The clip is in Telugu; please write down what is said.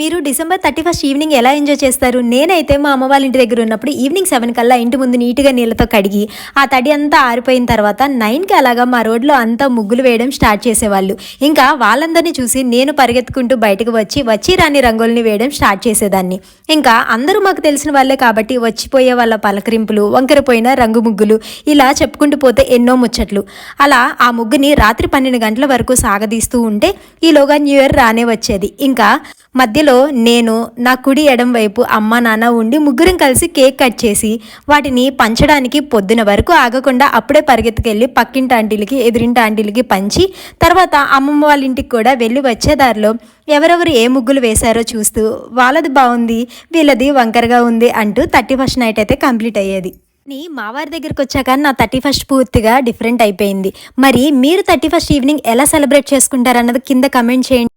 మీరు డిసెంబర్ 31 ఈవినింగ్ ఎలా ఎంజాయ్ చేస్తారు? నేనైతే మా అమ్మ వాళ్ళ ఇంటి దగ్గర ఉన్నప్పుడు ఈవినింగ్ 7 కల్లా ఇంటి ముందు నీట్‌గా నీళ్ళతో కడిగి, ఆ తడి అంతా ఆరిపోయిన తర్వాత 9కి అలాగా మా రోడ్లో అంతా ముగ్గులు వేయడం స్టార్ట్ చేసేవాళ్ళు. ఇంకా వాళ్ళందరిని చూసి నేను పరిగెత్తుకుంటూ బయటకు వచ్చి రాని రంగోలిని వేయడం స్టార్ట్ చేసేదాన్ని. ఇంకా అందరూ మాకు తెలిసిన వాళ్ళే కాబట్టి వచ్చిపోయే వాళ్ళ పలకరింపులు, వంకరపోయిన రంగు ముగ్గులు ఇలా చెప్పుకుంటూ పోతే ఎన్నో ముచ్చట్లు. అలా ఆ ముగ్గుని రాత్రి 12 గంటల వరకు సాగదీస్తూ ఉంటే ఈలోగా న్యూ ఇయర్ రానే వచ్చేది. ఇంకా మధ్యలో నేను నా కుడి ఎడం వైపు అమ్మ నాన్న ఉండి ముగ్గురం కలిసి కేక్ కట్ చేసి వాటిని పంచడానికి పొద్దున వరకు ఆగకుండా అప్పుడే పరిగెత్తుకెళ్ళి పక్కింటి ఆంటీలకి ఎదురింటి ఆంటీలకి పంచి తర్వాత అమ్మమ్మ వాళ్ళ ఇంటికి కూడా వెళ్ళి వచ్చేదారిలో ఎవరెవరు ఏ ముగ్గులు వేశారో చూస్తూ వాళ్ళది బాగుంది వీళ్ళది వంకరగా ఉంది అంటూ 31 నైట్ అయితే కంప్లీట్ అయ్యేది. మా వారి దగ్గరికి వచ్చాక నా 31 పూర్తిగా డిఫరెంట్ అయిపోయింది. మరి మీరు 31 ఈవినింగ్ ఎలా సెలబ్రేట్ చేసుకుంటారన్నది కింద కమెంట్ చేయండి.